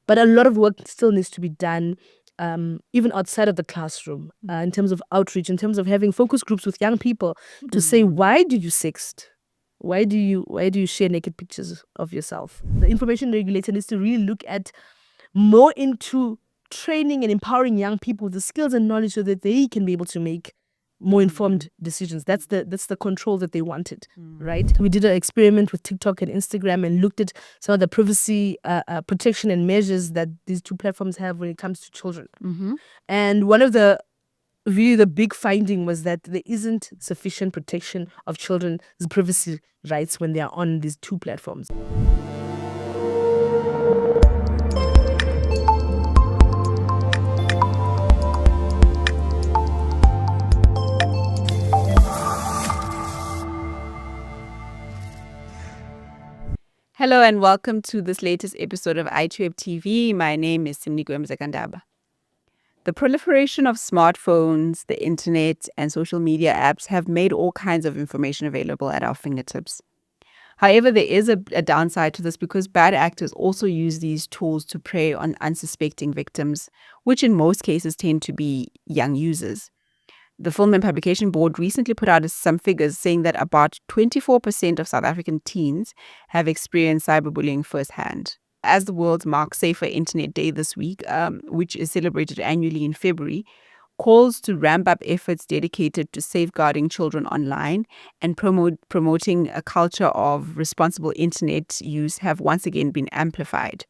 But a lot of work still needs to be done, even outside of the classroom, in terms of outreach, in terms of having focus groups with young people to say, why do you sext? Why do you share naked pictures of yourself? The information regulator needs to really look at more into training and empowering young people with the skills and knowledge so that they can be able to make more informed decisions. That's the control that they wanted, right? We did an experiment with TikTok and Instagram and looked at some of the privacy protection and measures that these two platforms have when it comes to children. And one of the big finding was that there isn't sufficient protection of children's privacy rights when they are on these two platforms. Hello and welcome to this latest episode of ITWeb TV. My name is Simnigo Mzekandaba. The proliferation of smartphones, the internet, and social media apps have made all kinds of information available at our fingertips. However, there is a downside to this because bad actors also use these tools to prey on unsuspecting victims, which in most cases tend to be young users. The Film and Publication Board recently put out some figures saying that about 24% of South African teens have experienced cyberbullying firsthand. As the world marks Safer Internet Day this week, which is celebrated annually in February, calls to ramp up efforts dedicated to safeguarding children online and promoting a culture of responsible internet use have once again been amplified.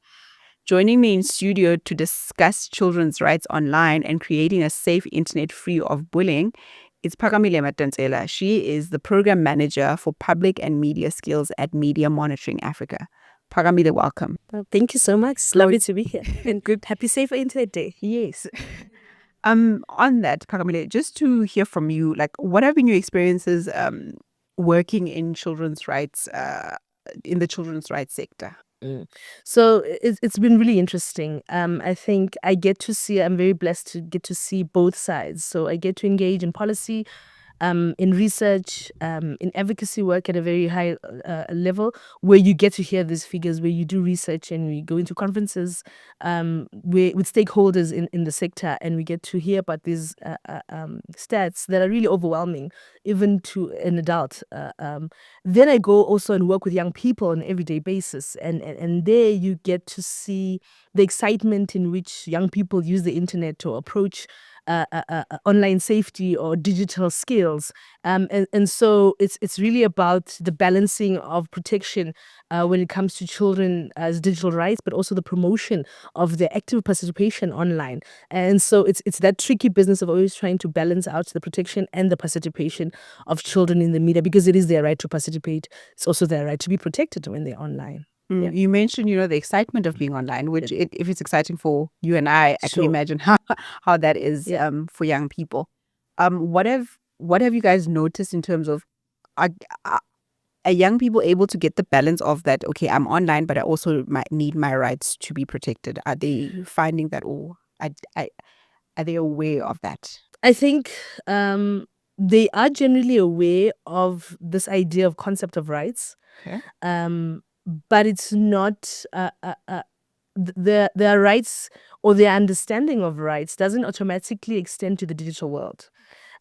Joining me in studio to discuss children's rights online and creating a safe internet free of bullying is Phakamile Madonsela. She is the program manager for public and media skills at Media Monitoring Africa. Phakamile, welcome. Well, thank you so much. It's lovely to be here. And good, happy Safer Internet Day. Yes. On that, Phakamile, just to hear from you, like, what have been your experiences working in children's rights, in the children's rights sector? So it's been really interesting. I think I'm very blessed to get to see both sides. So I get to engage in policy, in research, in advocacy work at a very high level, where you get to hear these figures, where you do research and we go into conferences with stakeholders in the sector, and we get to hear about these stats that are really overwhelming, even to an adult. Then I go also and work with young people on an everyday basis, and there you get to see the excitement in which young people use the internet to approach online safety or digital skills. And so it's really about the balancing of protection when it comes to children as digital rights, but also the promotion of their active participation online. And so it's that tricky business of always trying to balance out the protection and the participation of children in the media, because it is their right to participate. It's also their right to be protected when they're online. Yeah. You mentioned, the excitement of being online, which if it's exciting for you and I can Sure. imagine how that is for young people. What have you guys noticed in terms of are young people able to get the balance of that? Okay, I'm online, but I also might need my rights to be protected. Are they finding that, or are they aware of that? I think they are generally aware of this idea of concept of rights. Okay. But it's not their rights or their understanding of rights doesn't automatically extend to the digital world.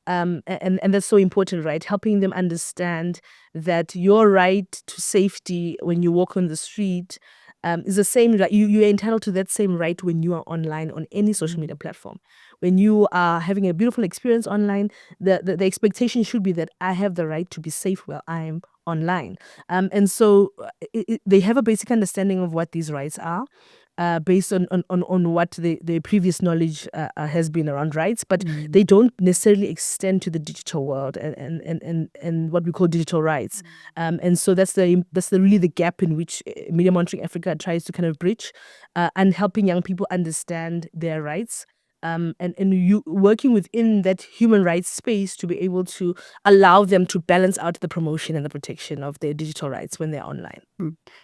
And that's so important, right? Helping them understand that your right to safety when you walk on the street is the same. You're entitled to that same right when you are online on any social media platform. When you are having a beautiful experience online, the expectation should be that I have the right to be safe while I'm online. And so they have a basic understanding of what these rights are. Based on what the previous knowledge has been around rights, but they don't necessarily extend to the digital world and what we call digital rights. And so that's really the gap in which Media Monitoring Africa tries to kind of bridge and helping young people understand their rights. And you working within that human rights space to be able to allow them to balance out the promotion and the protection of their digital rights when they're online.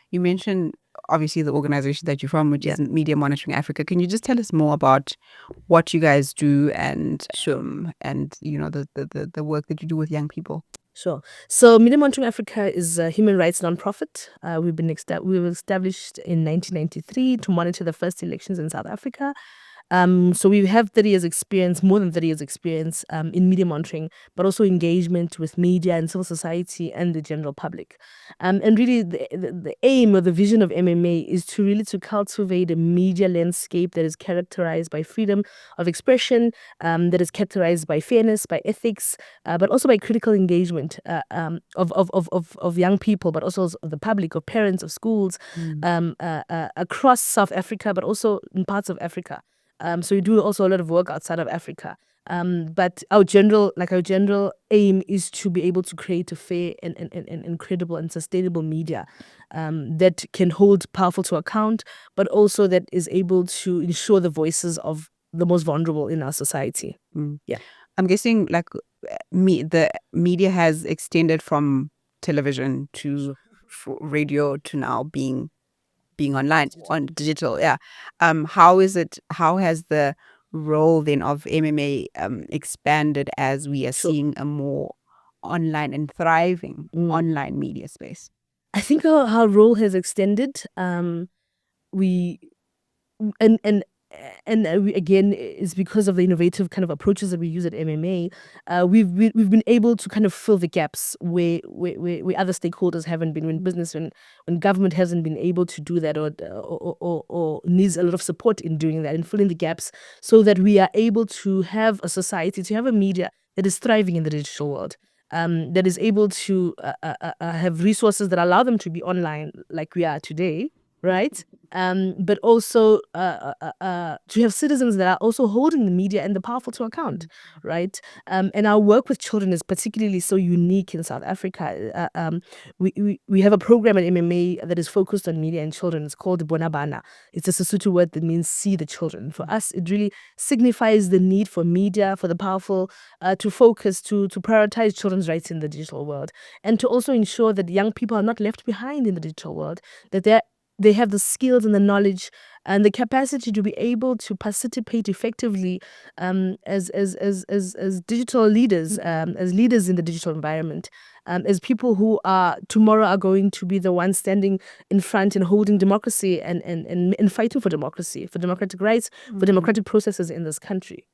You mentioned obviously the organization that you're from, which is Media Monitoring Africa. Can you just tell us more about what you guys do and the work that you do with young people? Sure. So Media Monitoring Africa is a human rights nonprofit. We were established in 1993 to monitor the first elections in South Africa. So we have 30 years experience, more than 30 years experience in media monitoring, but also engagement with media and civil society and the general public. And really the aim or the vision of MMA is to really to cultivate a media landscape that is characterized by freedom of expression, that is characterized by fairness, by ethics, but also by critical engagement of young people, but also of the public, of parents, of schools, across South Africa, but also in parts of Africa. So we do also a lot of work outside of Africa. But our general aim is to be able to create a fair and credible and sustainable media that can hold powerful to account, but also that is able to ensure the voices of the most vulnerable in our society. Yeah. I'm guessing the media has extended from television to radio to now being online on digital. Yeah. How has the role then of MMA expanded as we are seeing a more online and thriving online media space? I think our role has extended. We and and we, again, is because of the innovative kind of approaches that we use at MMA. We've been able to kind of fill the gaps where other stakeholders haven't been, when government hasn't been able to do that, or needs a lot of support in doing that and filling the gaps, so that we are able to have a society, to have a media that is thriving in the digital world. That is able to have resources that allow them to be online like we are today, right? But also to have citizens that are also holding the media and the powerful to account, right? And our work with children is particularly so unique in South Africa. We have a program at MMA that is focused on media and children. It's called Bonabana. It's a Sesotho word that means see the children. For us, it really signifies the need for media, for the powerful, to focus, to prioritize children's rights in the digital world, and to also ensure that young people are not left behind in the digital world, that they have the skills and the knowledge and the capacity to be able to participate effectively as digital leaders, as leaders in the digital environment, as people who are tomorrow are going to be the ones standing in front and holding democracy and fighting for democracy, for democratic rights, for democratic processes in this country.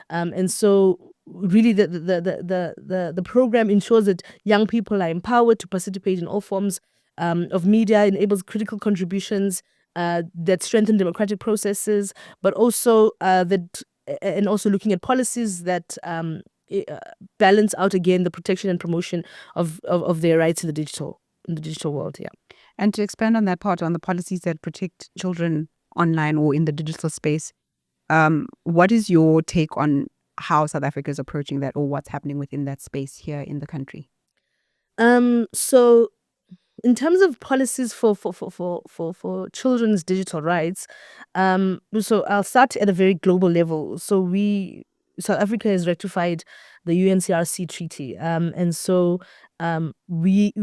And so really the program ensures that young people are empowered to participate in all forms of media, enables critical contributions that strengthen democratic processes, but also and also looking at policies that balance out again the protection and promotion of their rights in the digital world. Yeah. And to expand on that part, on the policies that protect children online or in the digital space, what is your take on how South Africa is approaching that, or what's happening within that space here in the country? So in terms of policies for children's digital rights, so I'll start at a very global level. So South Africa has ratified the UNCRC treaty, and so we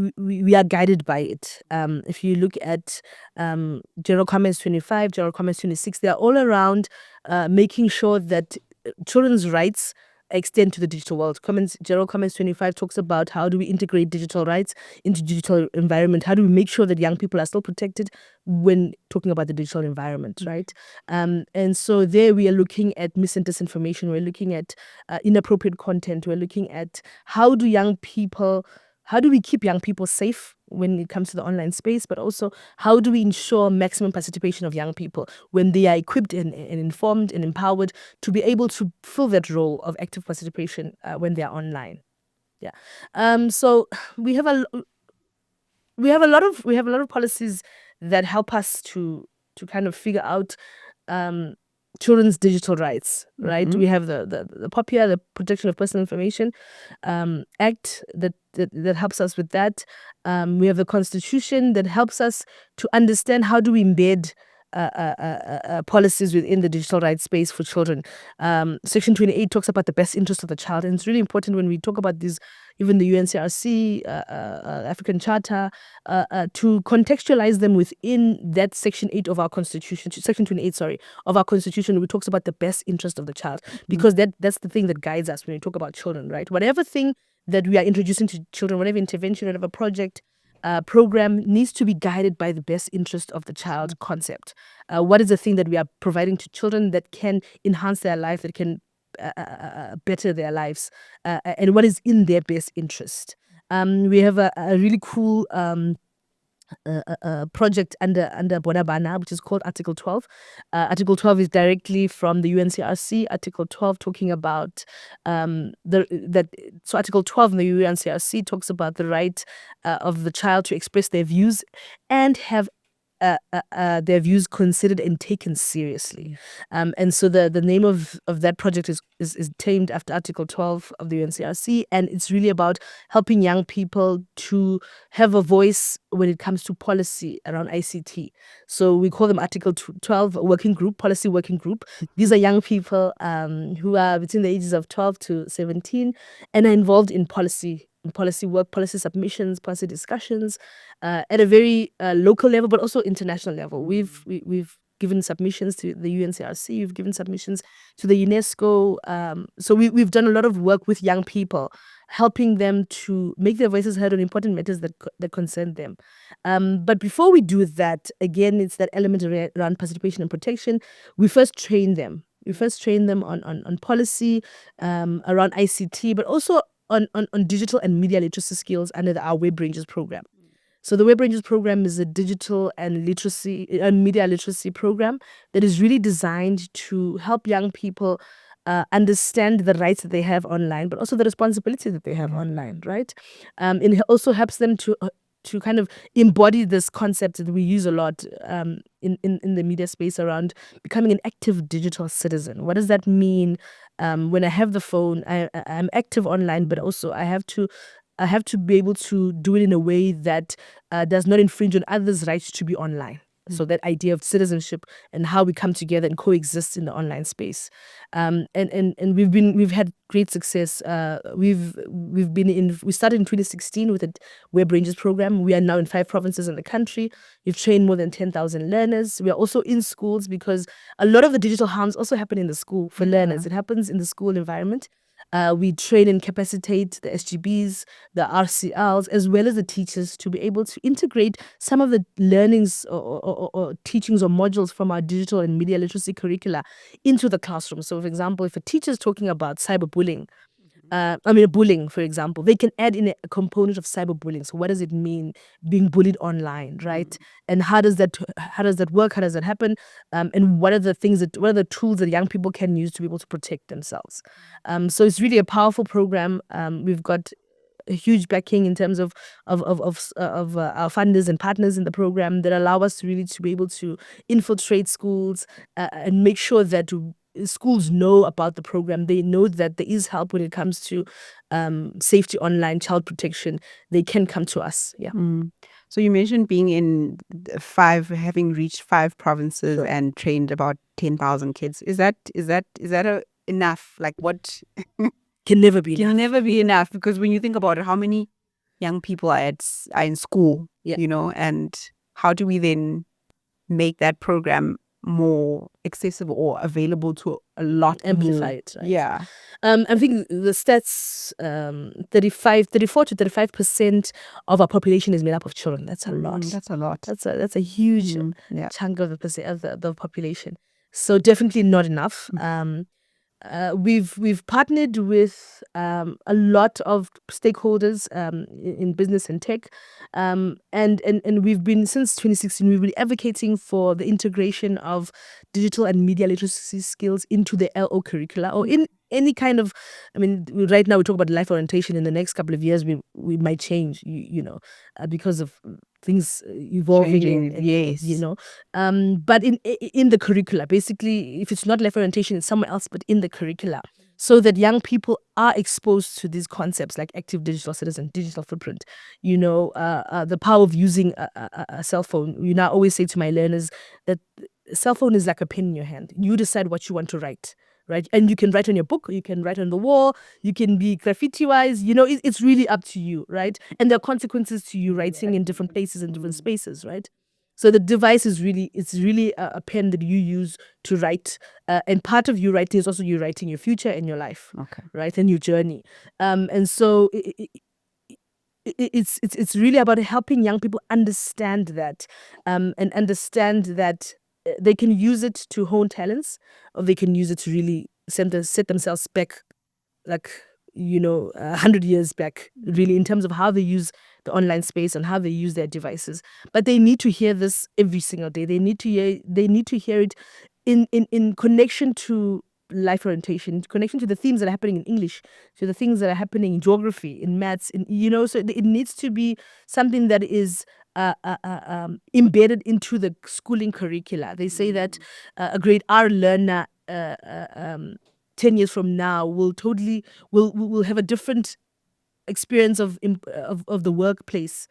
are guided by it. If you look at General Comments 25, General Comments 26, they are all around making sure that children's rights extend to the digital world. General Comments 25 talks about how do we integrate digital rights into digital environment? How do we make sure that young people are still protected when talking about the digital environment, right? And so there we are looking at mis and disinformation. We're looking at inappropriate content. We're looking at how do we keep young people safe when it comes to the online space, but also how do we ensure maximum participation of young people when they are equipped and informed and empowered to be able to fill that role of active participation when they are online. Yeah. So we have a lot of policies that help us to kind of figure out children's digital rights, right? We have the POPIA, the Protection of Personal Information Act that helps us with that. We have the Constitution that helps us to understand how do we embed policies within the digital rights space for children. Section 28 talks about the best interest of the child, and it's really important when we talk about these, even the UNCRC, African Charter, to contextualize them within that Section 8 of our Constitution, Section 28, sorry, of our Constitution, which talks about the best interest of the child, because that's the thing that guides us when we talk about children, right? Whatever thing that we are introducing to children, whatever intervention, whatever project, program, needs to be guided by the best interest of the child concept. What is the thing that we are providing to children that can enhance their life, that can better their lives, and what is in their best interest? We have a really cool project under Bonabana, which is called Article 12. Article 12 is directly from the UNCRC. Article 12 talking about so Article 12 in the UNCRC talks about the right of the child to express their views and have their views considered and taken seriously. And so the name of that project is named after Article 12 of the UNCRC, and it's really about helping young people to have a voice when it comes to policy around ICT. So we call them Article 12 working group, policy working group. These are young people who are between the ages of 12 to 17 and are involved in policy work, policy submissions, policy discussions at a very local level, but also international level. We've given submissions to the UNCRC, we've given submissions to the UNESCO. So we've done a lot of work with young people, helping them to make their voices heard on important matters that concern them. But before we do that, again, it's that element around participation and protection. We first train them. We first train them on policy, around ICT, but also on digital and media literacy skills under our Web Rangers program. So the Web Rangers program is a digital and literacy and media literacy program that is really designed to help young people understand the rights that they have online, but also the responsibilities that they have online, right? It also helps them to kind of embody this concept that we use a lot in the media space around becoming an active digital citizen. What does that mean? When I have the phone, I'm active online, but also I have to be able to do it in a way that does not infringe on others' rights to be online. So that idea of citizenship and how we come together and coexist in the online space, and we've had great success. We started in 2016 with a Web Rangers program. We are now in 5 provinces in the country. We've trained more than 10,000 learners. We are also in schools because a lot of the digital harms also happen in the school for learners. It happens in the school environment. We train and capacitate the SGBs, the RCLs, as well as the teachers to be able to integrate some of the learnings or teachings or modules from our digital and media literacy curricula into the classroom. So, for example, if a teacher is talking about cyberbullying, bullying, for example, they can add in a component of cyberbullying. So what does it mean being bullied online, right? And how does that work? How does that happen? And what are the tools that young people can use to be able to protect themselves? So it's really a powerful program. We've got a huge backing in terms of our funders and partners in the program that allow us to be able to infiltrate schools and make sure that schools know about the program. They know that there is help when it comes to safety online, child protection. They can come to us. Yeah. So you mentioned being in having reached 5 provinces and trained about 10,000 kids. Is that enough? Like what? Can never be enough. Can never be enough, because when you think about it, how many young people are in school, and how do we then make that program more accessible or available to a lot amplify more? It, right? Yeah. I think the stats, 34 to 35% of our population is made up of children. That's a lot. That's a lot. That's a huge chunk of the population. So definitely not enough. We've partnered with a lot of stakeholders in business and tech, and we've been, since 2016, we've been advocating for the integration of digital and media literacy skills into the LO curricula or in any kind of, right now we talk about life orientation. In the next couple of years, we might change, because of things evolving. Changing, yes. But in the curricula, basically, if it's not life orientation, it's somewhere else, but in the curricula, so that young people are exposed to these concepts like active digital citizen, digital footprint, the power of using a cell phone. Now, I always say to my learners that a cell phone is like a pen in your hand. You decide what you want to write. Right. And you can write on your book, you can write on the wall, you can be graffiti-wise, it's really up to you, right? And there are consequences to you writing in different places and different spaces, right? So the device is really, it's really a pen that you use to write, and part of you writing is also you writing your future and your life, Okay. right, and your journey. And so it's really about helping young people understand that, and understand that they can use it to hone talents, or they can use it to really set themselves back, like, 100 years back, really, in terms of how they use the online space and how they use their devices. But they need to hear this every single day. They need to hear it in connection to life orientation, connection to the themes that are happening in English, to the things that are happening in geography, in maths, so it needs to be something that is embedded into the schooling curricula. They say that a grade R learner 10 years from now will have a different experience of the workplace,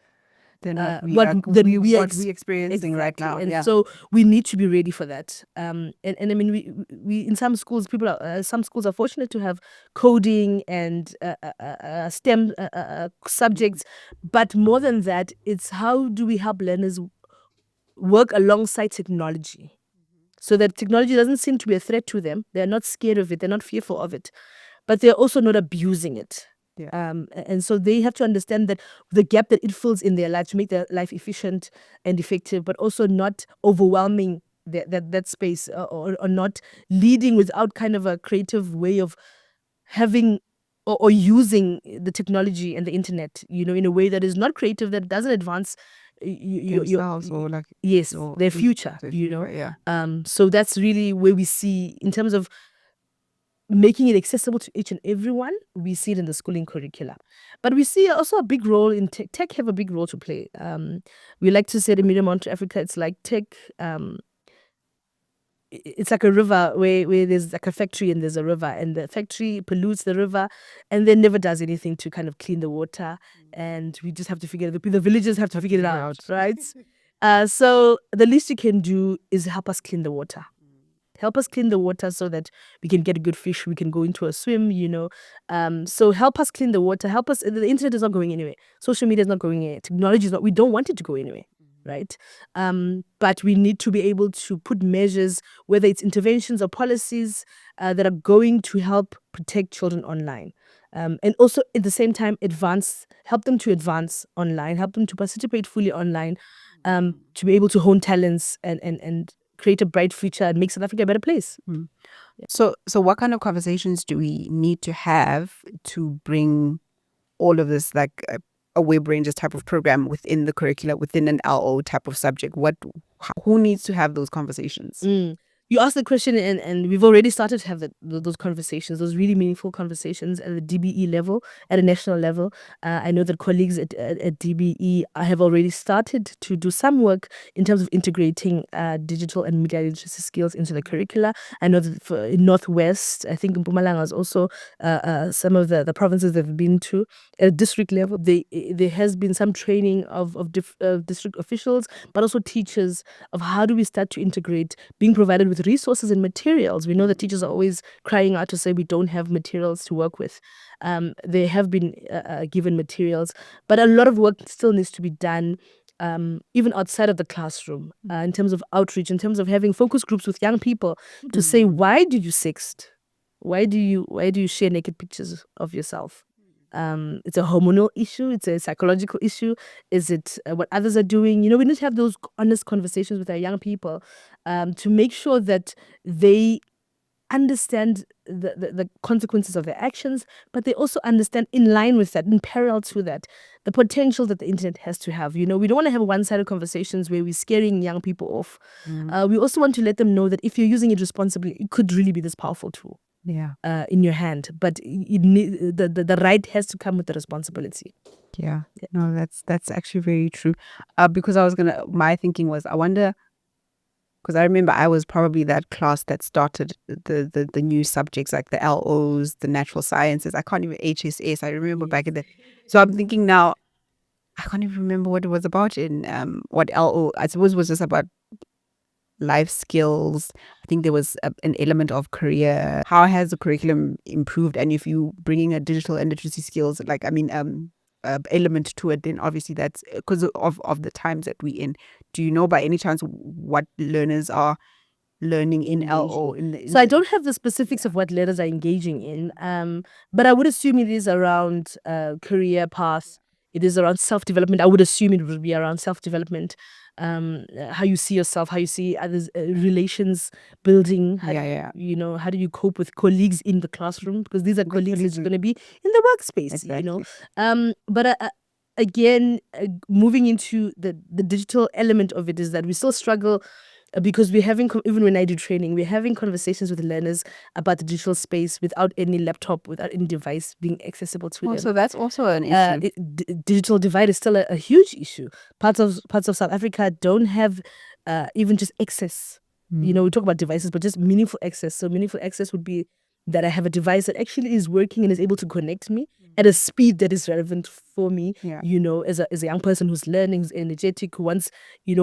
Then what we experiencing right exactly. now. And Yeah. so we need to be ready for that. And I mean, we in some schools, some schools are fortunate to have coding and STEM subjects, but more than that, it's how do we help learners work alongside technology, so that technology doesn't seem to be a threat to them. They're not scared of it. They're not fearful of it, but they're also not abusing it. Yeah. And so they have to understand that the gap that it fills in their life to make their life efficient and effective, but also not overwhelming that space, or not leading without kind of a creative way of having or using the technology and the internet, in a way that is not creative, that doesn't advance Themselves or like yes, or their future, Yeah. So that's really where we see, in terms of making it accessible to each and everyone, we see it in the schooling curricula. But we see also a big role in tech. Tech have a big role to play. We like to say the Medium Onto Africa, it's like tech. It's like a river where there's like a factory and there's a river, and the factory pollutes the river and then never does anything to kind of clean the water. And we just have to figure it, the villagers have to figure it out, right? So the least you can do is help us clean the water. Help us clean the water so that we can get good fish, we can go into a swim, so help us clean the water, help us. The internet is not going anywhere, social media is not going anywhere, technology is not, we don't want it to go anywhere, right? But we need to be able to put measures, whether it's interventions or policies, that are going to help protect children online, and also at the same time help them to advance online, help them to participate fully online, to be able to hone talents and create a bright future and make South Africa a better place. So what kind of conversations do we need to have to bring all of this, like a web rangers type of program within the curricula, within an LO type of subject? Who needs to have those conversations? You asked the question, and we've already started to have those conversations, those really meaningful conversations at the DBE level, at a national level. I know that colleagues at DBE have already started to do some work in terms of integrating digital and media literacy skills into the curricula. I know that in Northwest, I think in Mpumalanga is also some of the provinces they've been to. At district level, there has been some training of district officials, but also teachers, of how do we start to integrate, being provided with resources and materials. We know that teachers are always crying out to say we don't have materials to work with. They have been given materials, but a lot of work still needs to be done, even outside of the classroom, in terms of outreach, in terms of having focus groups with young people to say, why do you sext? Why do you share naked pictures of yourself? It's a hormonal issue. It's a psychological issue. Is it what others are doing? We need to have those honest conversations with our young people, to make sure that they understand the consequences of their actions, but they also understand, in line with that, in parallel to that, the potential that the internet has to have. We don't want to have one-sided conversations where we're scaring young people off. We also want to let them know that if you're using it responsibly, it could really be this powerful tool. In your hand, but the right has to come with the responsibility. Yeah. No, that's actually very true. Because my thinking was, I wonder, because I remember I was probably that class that started the new subjects, like the LOs, the natural sciences. I can't even HSS. I remember back in the. So I'm thinking now, I can't even remember what it was about in what LO. I suppose was just about life skills. I think there was an element of career. How has the curriculum improved? And if you bringing a digital and literacy skills, like, I mean, element to it, then obviously that's because of the times that we're in. Do you know by any chance what learners are learning in LO? So I don't have the specifics of what learners are engaging in, but I would assume it is around career path. It is around self-development. I would assume it would be around self-development, how you see yourself, how you see others, relations building. How do you cope with colleagues in the classroom? Because these are colleagues that are going to be in the workspace, Exactly. But again, moving into the digital element of it is that we still struggle because we're having, even when I do training, we're having conversations with learners about the digital space without any laptop, without any device being accessible to them. So that's also an issue. Digital divide is still a huge issue. Parts of South Africa don't have even just access. We talk about devices, but just meaningful access. So meaningful access would be that I have a device that actually is working and is able to connect me at a speed that is relevant for me, as a young person who's learning, who's energetic, who wants,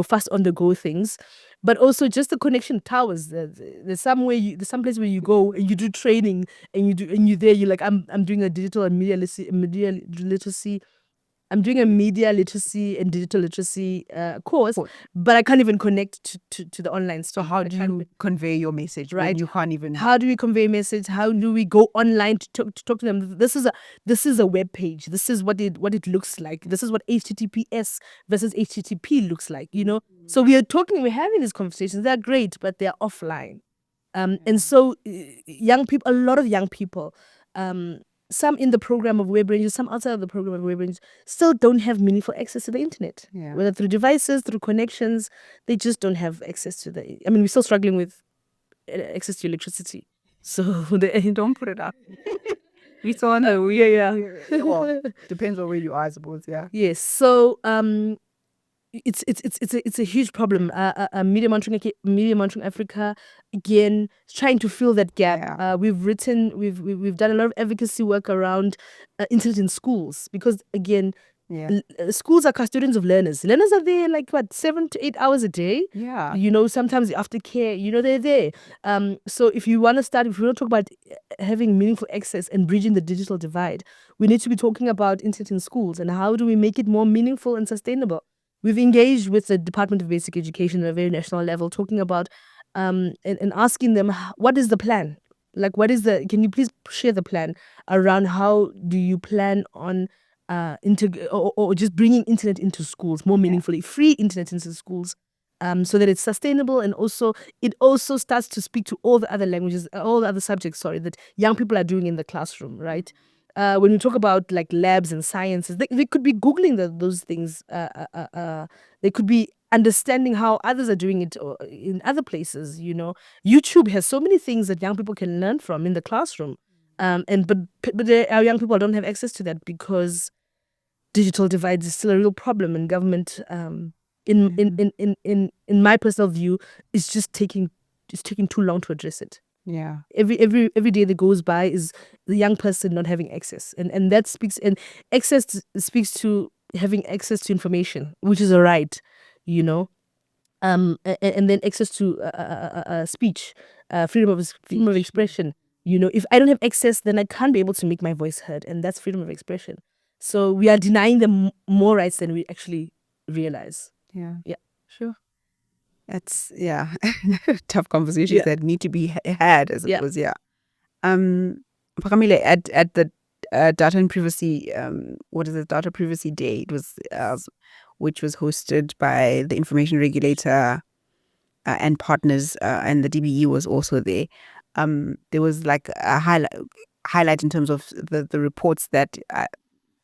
fast on the go things. But also just the connection towers. There's some place where you go and you do training and you're there, you're like, I'm doing a digital and media literacy. I'm doing a media literacy and digital literacy course, but I can't even connect to the online store. So how do you convey your message? Right. When you can't even. How do we convey message? How do we go online to talk to them? This is a web page. This is what it looks like. This is what HTTPS versus HTTP looks like. So we're having these conversations. They're great, but they're offline. And so a lot of young people, some in the program of Web Rangers, some outside of the program of Web Rangers, still don't have meaningful access to the internet. Whether through devices, through connections, they just don't have access to we're still struggling with access to electricity. So don't put it up. We saw well, depends on where you are, I suppose. Yeah. Yes. So it's a huge problem. Media Monitoring Africa, again, trying to fill that gap. We've done a lot of advocacy work around internet in schools, because again, schools are custodians of learners. Learners are there 7 to 8 hours a day. Sometimes after care, they're there. So if we want to talk about having meaningful access and bridging the digital divide, we need to be talking about internet in schools and how do we make it more meaningful and sustainable. We've engaged with the Department of Basic Education at a very national level, talking about and asking them, what is the plan? Can you please share the plan around how do you plan on or just bringing internet into schools more meaningfully, free internet into schools, so that it's sustainable, and it also starts to speak to all the other languages, all the other subjects, that young people are doing in the classroom, right? When we talk about labs and sciences, they could be Googling those things. They could be understanding how others are doing it in other places. YouTube has so many things that young people can learn from in the classroom. But our young people don't have access to that because digital divide is still a real problem, and government, in my personal view, is just taking too long to address it. Every day that goes by is the young person not having access, and that access speaks to having access to information, which is a right, and then access to speech, freedom of expression. If I don't have access, then I can't be able to make my voice heard, and that's freedom of expression. So we are denying them more rights than we actually realize. Yeah. Sure. That's tough conversations that need to be had, I suppose. Phakamile, at the Data and Privacy, Data Privacy Day, it was which was hosted by the Information Regulator and partners, and the DBE was also there. There was a highlight in terms of the reports that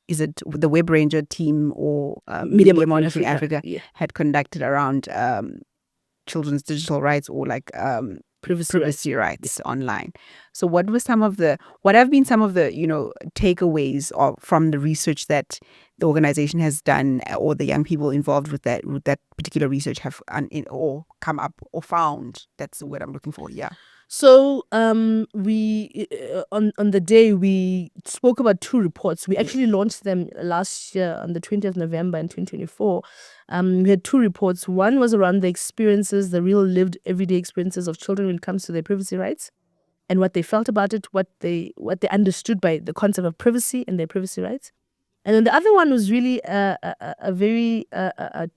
is it the Web Ranger team or Media Monitoring Africa had conducted around children's digital rights, or privacy rights online. So what have been some of the takeaways from the research that the organization has done, or the young people involved with that particular research have or come up or found? That's the word I'm looking for. So we on the day we spoke about 2 reports. We actually launched them last year on the 20th of November in 2024. We had 2 reports. One was around the experiences, the real lived everyday experiences of children when it comes to their privacy rights, and what they felt about it, what they understood by the concept of privacy and their privacy rights. And then the other one was really a very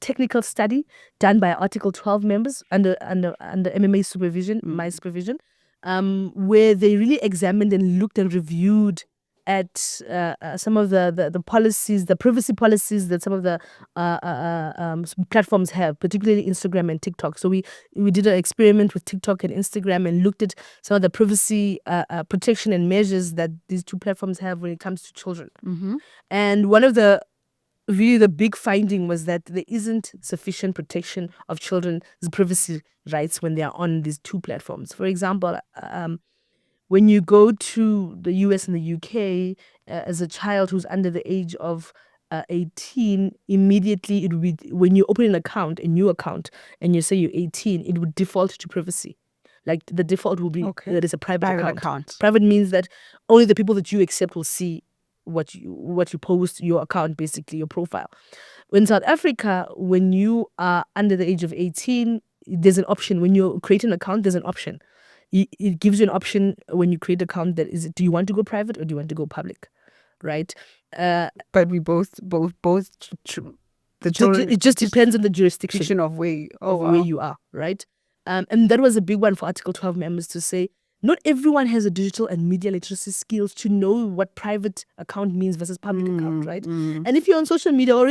technical study done by Article 12 members under MMA supervision, my supervision, where they really examined and looked and reviewed at some of the policies, the privacy policies that some of the platforms have, particularly Instagram and TikTok. So we did an experiment with TikTok and Instagram and looked at some of the privacy protection and measures that these two platforms have when it comes to children. And one of the big finding was that there isn't sufficient protection of children's privacy rights when they are on these two platforms. For example, when you go to the US and the UK as a child who's under the age of 18, immediately it would be, when you open a new account, and you say you're 18, it would default to privacy. Like the default will be that it's a private account. Private means that only the people that you accept will see what you post, your account, basically your profile. In South Africa, when you are under the age of 18, there's an option. When you create an account, there's an option. It gives you an option when you create an account that is, do you want to go private or do you want to go public, right? But we both the children. It just depends on the jurisdiction of where where you are, right? And that was a big one for Article 12 members to say, not everyone has a digital and media literacy skills to know what private account means versus public account, right? And if you're on social media, or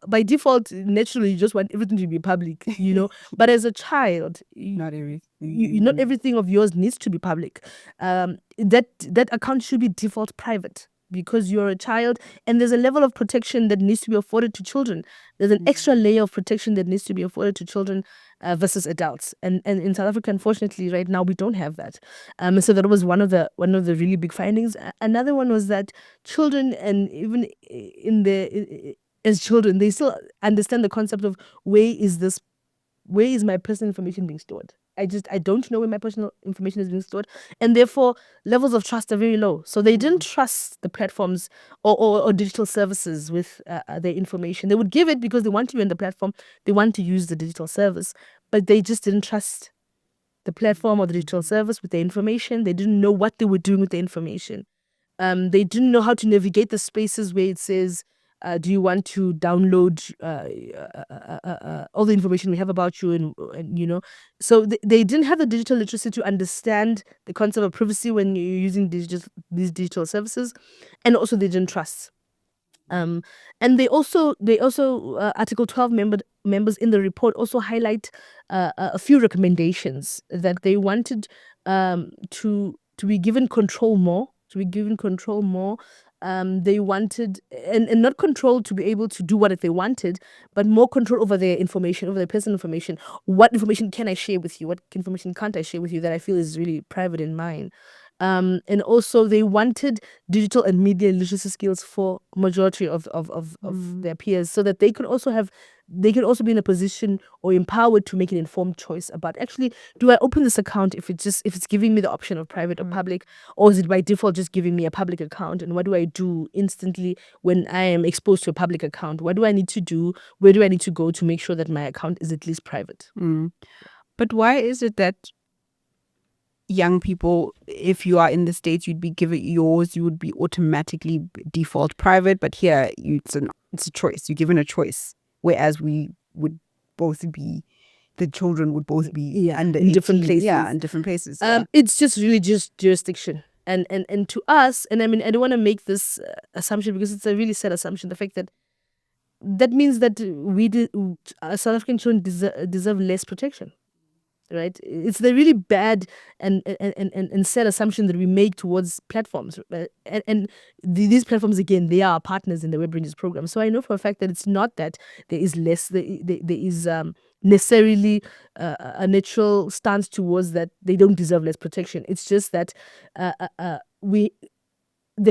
by default, naturally, you just want everything to be public, you know. But as a child, not everything. Not everything of yours needs to be public. That account should be default private, because you're a child, and there's a level of protection that needs to be afforded to children. There's an extra layer of protection that needs to be afforded to children versus adults. And in South Africa, unfortunately, right now, we don't have that. So that was one of the really big findings. Another one was that children, and even as children, they still understand the concept of where is my personal information being stored. I don't know where my personal information is being stored, and therefore levels of trust are very low. So they didn't trust the platforms or digital services with their information. They would give it because they want to be on the platform, they want to use the digital service, but they just didn't trust the platform or the digital service with their information. They didn't know what they were doing with the information. They didn't know how to navigate the spaces where it says, do you want to download all the information we have about you, and you know, so they didn't have the digital literacy to understand the concept of privacy when you're using these digital services, and also they didn't trust. And they also Article 12 members in the report also highlight a few recommendations that they wanted to be given control more. They wanted, and not control to be able to do what they wanted, but more control over their information, over their personal information. What information can I share with you? What information can't I share with you that I feel is really private in mine? And also they wanted digital and media literacy skills for majority of their peers, so that they could also be in a position or empowered to make an informed choice about, actually, do I open this account if it's giving me the option of private or public, or is it by default just giving me a public account? And what do I do instantly when I am exposed to a public account? What do I need to do? Where do I need to go to make sure that my account is at least private? But why is it that young people, if you are in the States, you'd be given yours, you would be automatically default private, but here it's a choice. You're given a choice, whereas we would both be, the children would both be under in different places. Yeah, in different places. It's just really just jurisdiction. And to us, and I mean, I don't want to make this assumption because it's a really sad assumption. The fact that means that South African children deserve less protection. Right, it's the really bad and sad assumption that we make towards platforms, and these platforms, again, they are our partners in the Web Rangers program. So I know for a fact that it's not that there is less. There is necessarily a natural stance towards that they don't deserve less protection. It's just that there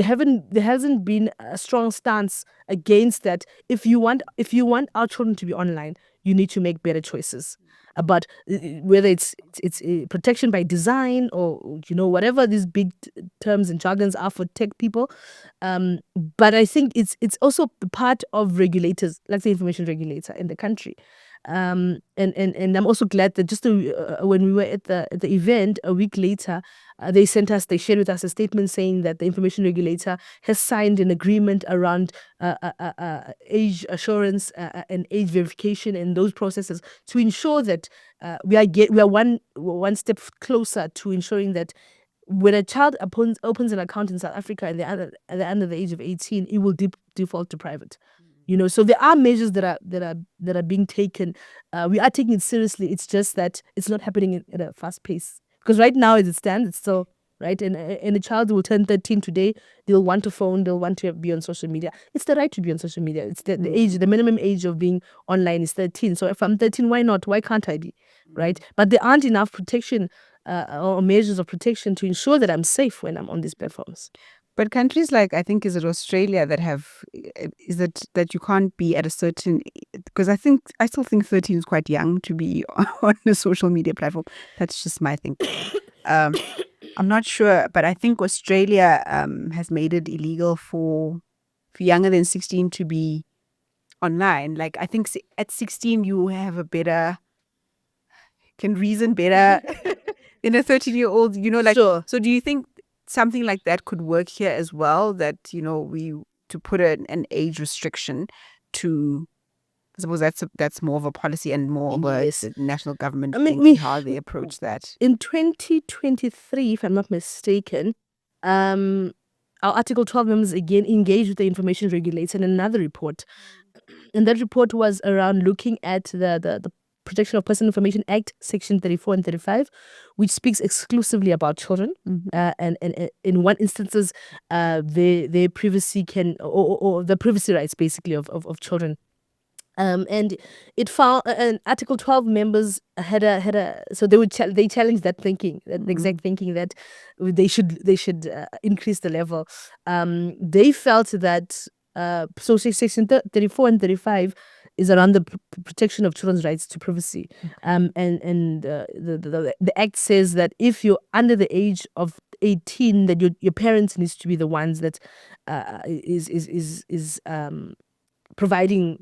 hasn't been a strong stance against that. If you want our children to be online, you need to make better choices about whether it's protection by design, or whatever these big terms and jargons are for tech people. But I think it's also part of regulators, like the information regulator in the country, And I'm also glad that just when we were at the event a week later, they shared with us a statement saying that the information regulator has signed an agreement around age assurance and age verification and those processes to ensure that we are one step closer to ensuring that when a child opens an account in South Africa and they're under the age of 18, it will default to private. So there are measures that are being taken. We are taking it seriously. It's just that it's not happening at a fast pace. Because right now, as it stands, it's still right. And a child will turn 13 today. They'll want a phone. They'll want to be on social media. It's the right to be on social media. It's the age. The minimum age of being online is 13. So if I'm 13, why not? Why can't I be? Right? But there aren't enough protection or measures of protection to ensure that I'm safe when I'm on these platforms. But countries like, I think, is it Australia that have, is it that you can't be at a certain, because I still think 13 is quite young to be on a social media platform. That's just my thinking. I'm not sure, but I think Australia has made it illegal for younger than 16 to be online. Like, I think at 16 you have can reason better than a 13-year-old, Sure. So do you think something like that could work here as well, that, to put an age restriction to, I suppose that's more of a policy and more of Yes. the national government I mean, thinking how they approach that. In 2023, if I'm not mistaken, our Article 12 members again engaged with the information regulator in another report. And that report was around looking at the Protection of Personal Information Act, Section 34 and 35, which speaks exclusively about children. And in one instances, their privacy or the privacy rights basically of children. And it found and Article 12 members had a so they challenged that thinking, that exact thinking that they should increase the level. They felt that so Section 34 and 35 is around the protection of children's rights to privacy. And the act says that if you're under the age of 18, that your parents needs to be the ones that is providing,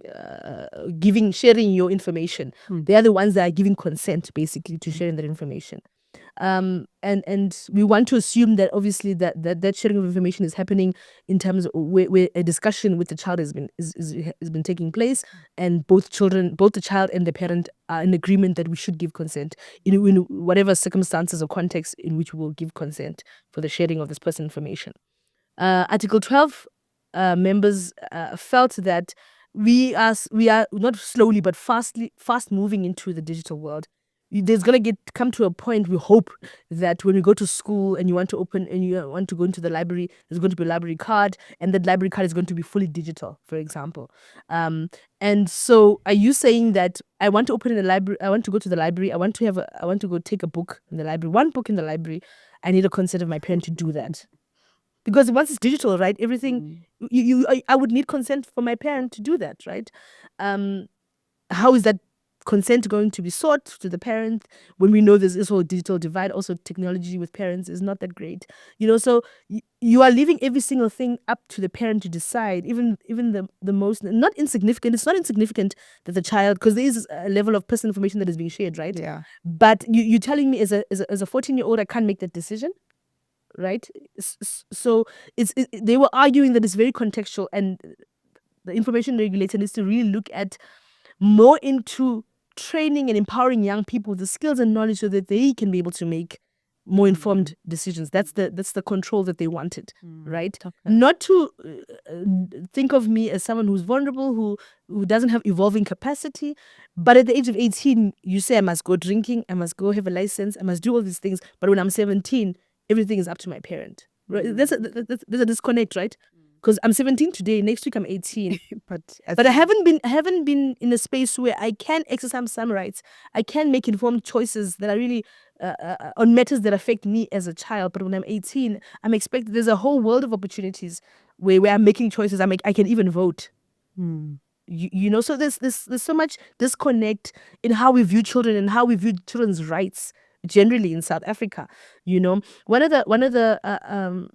sharing your information. They are the ones that are giving consent basically to sharing that information. And we want to assume that obviously that sharing of information is happening in terms of where a discussion with the child has been taking place, and both the child and the parent are in agreement that we should give consent in whatever circumstances or context in which we will give consent for the sharing of this personal information. Article 12 members felt that we are not slowly but fast moving into the digital world. There's gonna come to a point, we hope, that when you go to school and you want to go into the library, there's going to be a library card, and that library card is going to be fully digital, for example. And so, are you saying that I want to open in the library? I want to go to the library. I want to go take a book in the library. One book in the library. I need a consent of my parent to do that. Because once it's digital, right, everything, I would need consent from my parent to do that, right? How is that consent going to be sought to the parent when we know there's this whole digital divide? Also, technology with parents is not that great, so you are leaving every single thing up to the parent to decide, even the most not insignificant. It's not insignificant that the child, because there is a level of personal information that is being shared, right? Yeah. But you're telling me as a 14-year-old, I can't make that decision? Right? So they were arguing that it's very contextual, and the information regulator needs to really look at more into training and empowering young people with the skills and knowledge so that they can be able to make more informed decisions. That's the control that they wanted, right? Okay. Not to think of me as someone who's vulnerable, who doesn't have evolving capacity, but at the age of 18, you say I must go drinking, I must go have a license, I must do all these things, but when I'm 17, everything is up to my parent. Right? There's a disconnect, right? Because I'm 17 today, next week I'm 18. but I haven't been in a space where I can exercise some rights. I can make informed choices that are really on matters that affect me as a child. But when I'm 18, I'm expected. There's a whole world of opportunities where I'm making choices. I can even vote. So there's so much disconnect in how we view children and how we view children's rights generally in South Africa. One of the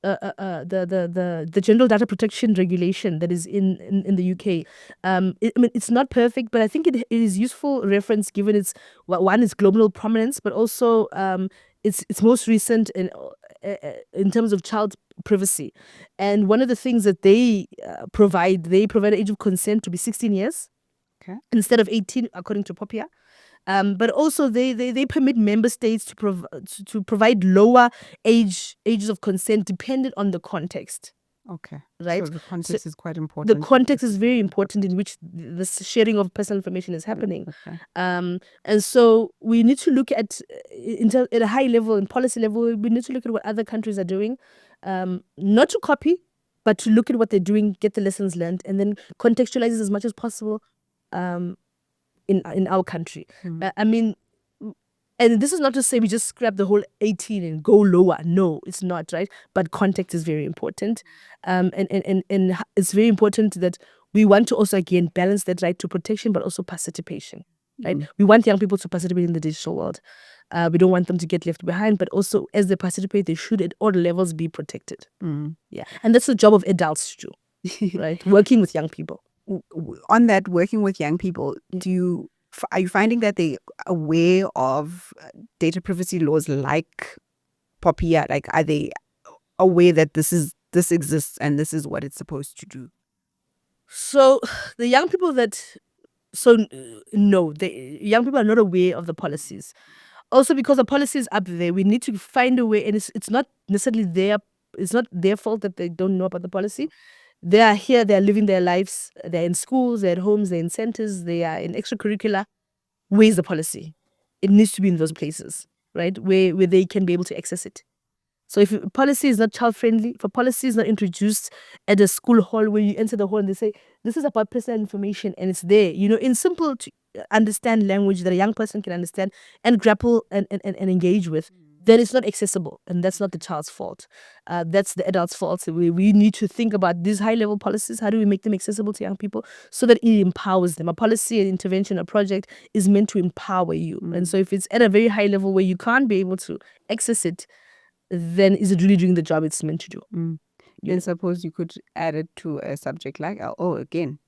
the General Data Protection Regulation that is in the UK. It's not perfect, but I think it is useful reference given its one is global prominence, but also it's most recent in terms of child privacy. And one of the things that they provide an age of consent to be 16 years instead of 18, according to Popia. But also they permit member states to provide lower ages of consent dependent on the context. Okay. Right. So the context is quite The important. context is very important in which the sharing of personal information is happening. Okay. And so we need to look at at a high level and policy level. We need to look at what other countries are doing, not to copy, but to look at what they're doing, get the lessons learned, and then contextualize it as much as possible. In our country. I mean, and this is not to say we just scrap the whole 18 and go lower. No, it's not, right? But context is very important. And it's very important that we want to also, again, balance that right to protection, but also participation, right? We want young people to participate in the digital world. We don't want them to get left behind, but also as they participate, they should at all levels be protected. Yeah. And that's the job of adults to do, right? Working with young people. On that, working with young people, are you finding that they aware of data privacy laws like Popia? Like, are they aware that this exists and this is what it's supposed to do? So the young people no, the young people are not aware of the policies. Also, because the policy is up there, we need to find a way, and it's not necessarily it's not their fault that they don't know about the policy. They are here, they are living their lives, they're in schools, they're at homes, they're in centers, they are in extracurricular. Where's the policy? It needs to be in those places, right? Where they can be able to access it. So if policy is not child friendly, if a policy is not introduced at a school hall where you enter the hall and they say, this is about personal information and it's there, in simple to understand language that a young person can understand and grapple and engage with, then it's not accessible. And that's not the child's fault. That's the adult's fault. So we need to think about these high level policies. How do we make them accessible to young people so that it empowers them? A policy, an intervention, a project is meant to empower you. And so if it's at a very high level where you can't be able to access it, then is it really doing the job it's meant to do? Then suppose you could add it to a subject like, again.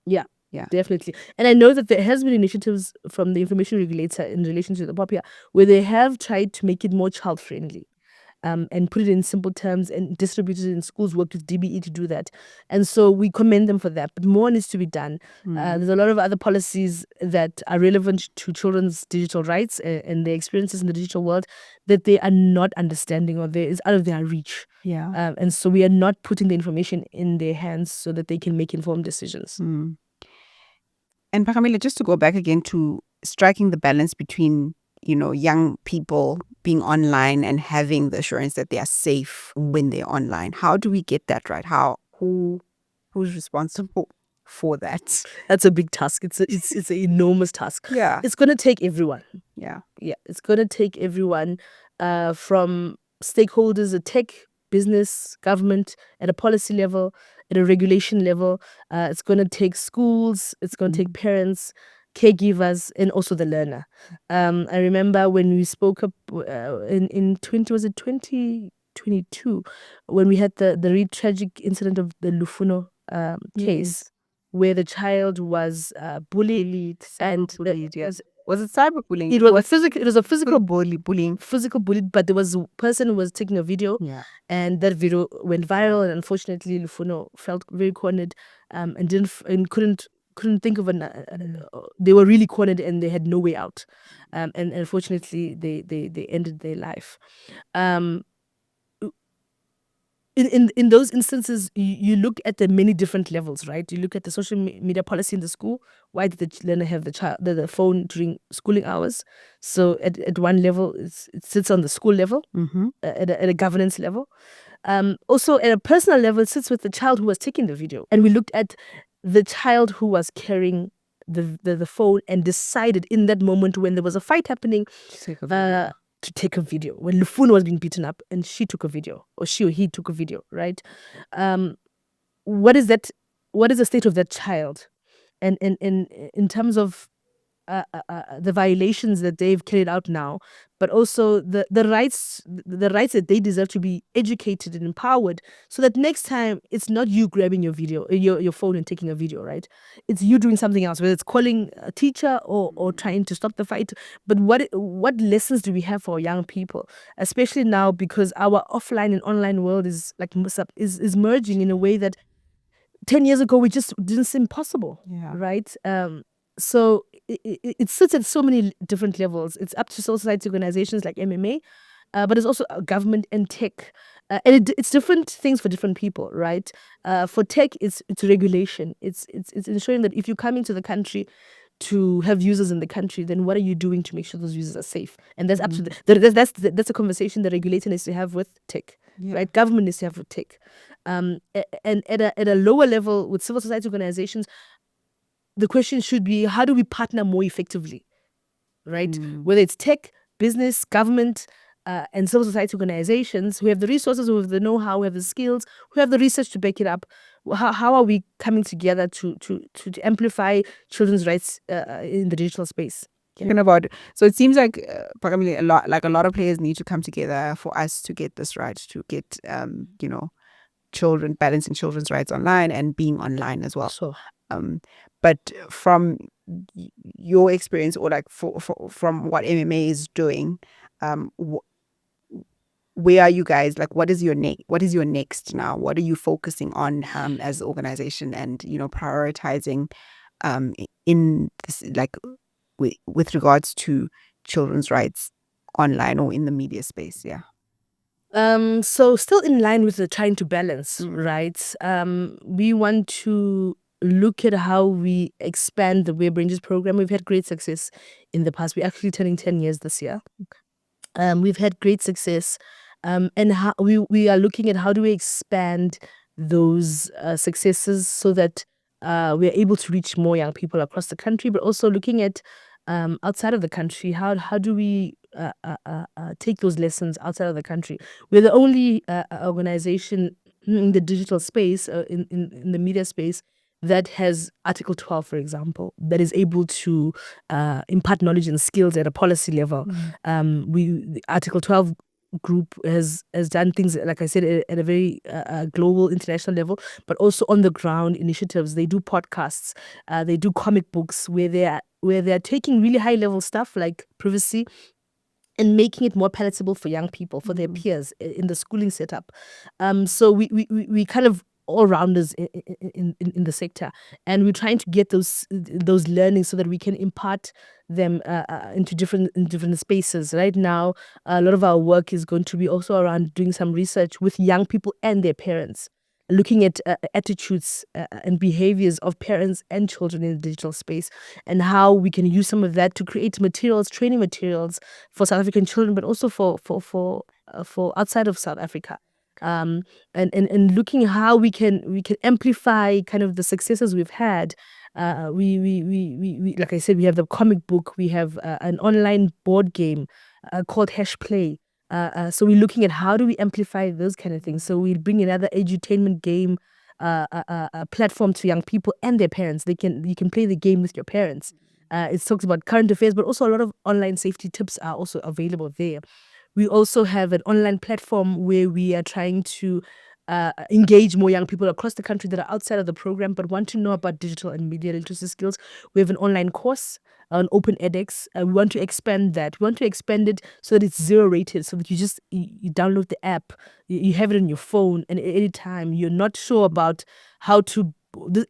Yeah, definitely. And I know that there has been initiatives from the information regulator in relation to the Popia where they have tried to make it more child friendly. And put it in simple terms and distribute it in schools, worked with DBE to do that. And so we commend them for that. But more needs to be done. There's a lot of other policies that are relevant to children's digital rights and their experiences in the digital world that they are not understanding or is out of their reach. Yeah. And so we are not putting the information in their hands so that they can make informed decisions. And Phakamile, just to go back again to striking the balance between young people being online and having the assurance that they are safe when they're online. How do we get that right? Who's responsible for that? That's a big task. It's an enormous task. Yeah. It's going to take everyone. Yeah. It's going to take everyone from stakeholders, a tech, business, government, at a policy level, at a regulation level. It's going to take schools. It's going to take parents, caregivers, and also the learner. I remember when we spoke up in 2022 when we had the really tragic incident of the Lufuno case where the child was bullied and was it cyberbullying? It was a physical bullying. Physical bullying, but there was a person who was taking a video, and that video went viral. And unfortunately, Lufuno felt very cornered, and couldn't think of they were really cornered, and they had no way out. And unfortunately, they ended their life. In those instances, you look at the many different levels, right? You look at the social media policy in the school. Why did the learner have the phone during schooling hours? So at one level, it sits on the school level, at a governance level. Also, at a personal level, it sits with the child who was taking the video. And we looked at the child who was carrying the phone and decided in that moment when there was a fight happening to take a video. When Lufuno was being beaten up and she took a video, or she or he took a video, right? What is that? What is the state of that child? And in terms of the violations that they've carried out now, but also the rights that they deserve to be educated and empowered, so that next time it's not you grabbing your phone and taking a video, right? It's you doing something else, whether it's calling a teacher or trying to stop the fight. But what lessons do we have for young people, especially now, because our offline and online world is like is merging in a way that 10 years ago we just didn't seem possible, right? So it sits at so many different levels. It's up to society organizations like MMA, but it's also government and tech. And it's different things for different people, right? For tech, it's regulation. It's ensuring that if you come into the country to have users in the country, then what are you doing to make sure those users are safe? And that's up to that's a conversation the regulator needs to have with tech, right? Government needs to have with tech. And at a lower level with civil society organizations, the question should be, how do we partner more effectively, right? Whether it's tech, business, government, and civil society organizations who have the resources, who have the know-how, who have the skills, who have the research to back it up. How are we coming together to amplify children's rights in the digital space? So it seems like Phakamile, a lot of players need to come together for us to get this right, to get balancing children's rights online and being online as well. Sure. But from your experience, or like from what MMA is doing, where are you guys? Like, what is your next now? What are you focusing on as an organization, and prioritizing in this, like with regards to children's rights online or in the media space? So still in line with the trying to balance, right? We want to look at how we expand the Web Rangers program. We've had great success in the past. We're actually turning 10 years this year. We've had great success, and how we are looking at how do we expand those successes so that we're able to reach more young people across the country, but also looking at outside of the country. How do we take those lessons outside of the country? We're the only organization in the digital space, in the media space, that has Article 12, for example, that is able to impart knowledge and skills at a policy level. The Article 12 group has done things, like I said, at a very global, international level, but also on the ground initiatives. They do podcasts, they do comic books, where they're taking really high level stuff like privacy and making it more palatable for young people, for their peers in the schooling setup. So we kind of all rounders in the sector, and we're trying to get those learnings so that we can impart them into different spaces. Right now, a lot of our work is going to be also around doing some research with young people and their parents, looking at attitudes and behaviors of parents and children in the digital space, and how we can use some of that to create training materials for South African children, but also for outside of South Africa. And looking how we can amplify kind of the successes we've had. We like I said, we have the comic book, we have an online board game called Hash Play. So we're looking at how do we amplify those kind of things. So we'll bring another edutainment game platform to young people and their parents. You can play the game with your parents. It talks about current affairs, but also a lot of online safety tips are also available there. We also have an online platform where we are trying to engage more young people across the country that are outside of the program but want to know about digital and media literacy skills. We have an online course on Open edX. We want to expand that. We want to expand it so that it's zero rated, so that you download the app, you have it on your phone, and at any time you're not sure about how to.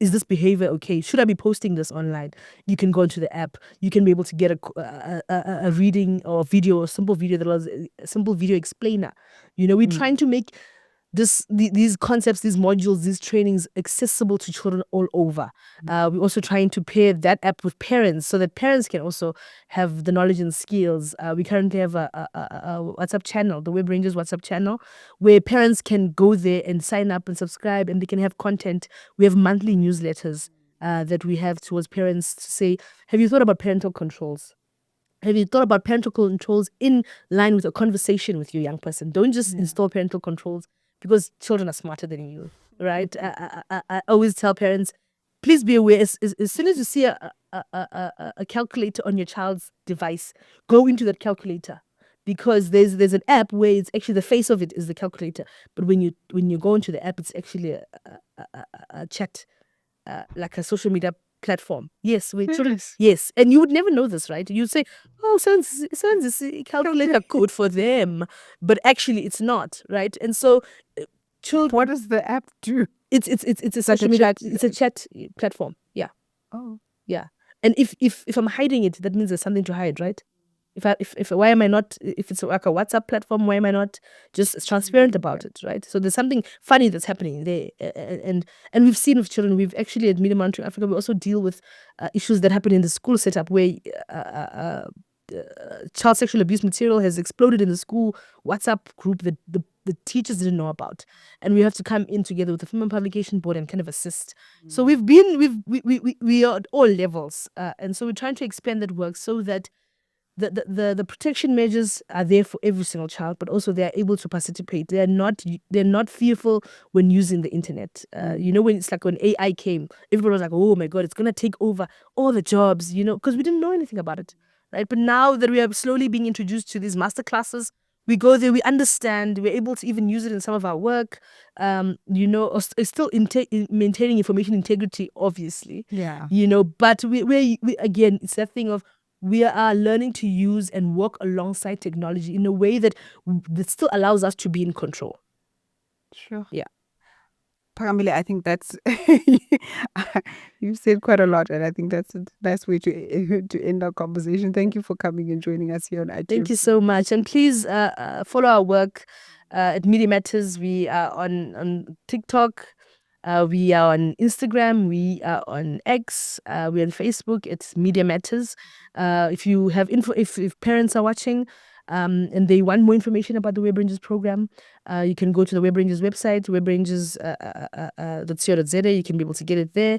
Is this behavior okay? Should I be posting this online? You can go into the app. You can be able to get a reading or video, or simple video a simple video explainer. We're trying to make these concepts, these modules, these trainings accessible to children all over. We're also trying to pair that app with parents so that parents can also have the knowledge and skills. We currently have a WhatsApp channel, the Web Rangers WhatsApp channel, where parents can go there and sign up and subscribe, and they can have content. We have monthly newsletters that we have towards parents to say, have you thought about parental controls? Have you thought about parental controls in line with a conversation with your young person? Don't just install parental controls, because children are smarter than you, right? I always tell parents, please be aware, as soon as you see a calculator on your child's device, go into that calculator, because there's an app where it's actually the face of it is the calculator, but when you go into the app, it's actually a chat, like a social media platform. Yes, we children. Yes, and you would never know this, right? You say, "Oh, someone's this calculator code for them," but actually, it's not, right? And so, children. What does the app do? It's a Like a social media. chat- It's a chat platform. Yeah, Oh, yeah. And if I'm hiding it, that means there's something to hide, right? If why am I not, if it's like a WhatsApp platform, why am I not just transparent about it, right? So there's something funny that's happening there, and we've seen with children. We've actually at Media Monitoring Africa, we also deal with issues that happen in the school setup where child sexual abuse material has exploded in the school WhatsApp group that the teachers didn't know about, and we have to come in together with the Female Publication Board and kind of assist. So we are at all levels, and so we're trying to expand that work so that the protection measures are there for every single child, but also they are able to participate. They're not fearful when using the internet. When it's like when AI came, everybody was like, "Oh my God, it's gonna take over all the jobs," because we didn't know anything about it, right? But now that we are slowly being introduced to these master classes, we go there, we understand, we're able to even use it in some of our work. Still maintaining information integrity, obviously. yeah. But we again, it's that thing of we are learning to use and work alongside technology in a way that still allows us to be in control. Sure. Yeah. Phakamile, I think that's you said quite a lot, and I think that's a nice way to end our conversation. Thank you for coming and joining us here on ITWeb. Thank you so much, and please follow our work at Media Matters. We are on TikTok. We are on Instagram. We are on X. We're on Facebook. It's Media Matters. If you have info, if parents are watching, and they want more information about the Web Rangers program, you can go to the Web Rangers website, webrangers.co.za. You can be able to get it there.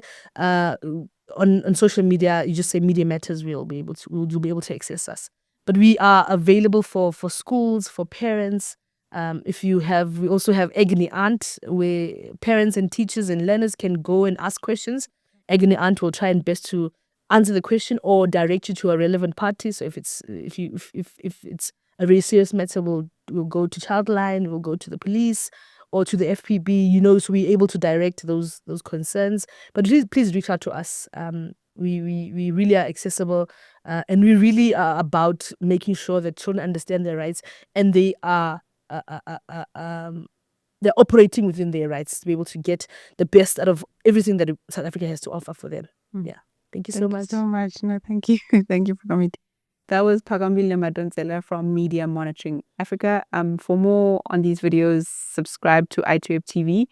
On social media, you just say Media Matters. You'll be able to access us. But we are available for schools, for parents. We also have Agony Aunt, where parents and teachers and learners can go and ask questions. Agony Aunt will try and best to answer the question or direct you to a relevant party. So if it's a very serious matter, we'll go to Childline, we'll go to the police or to the FPB. So we're able to direct those concerns. But please reach out to us. We really are accessible, and we really are about making sure that children understand their rights and they are they're operating within their rights to be able to get the best out of everything that South Africa has to offer for them. Yeah. Thank you so much. Thank you so much. No, thank you. Thank you for coming. That was Phakamile Madonsela from Media Monitoring Africa. For more on these videos, subscribe to ITWeb TV.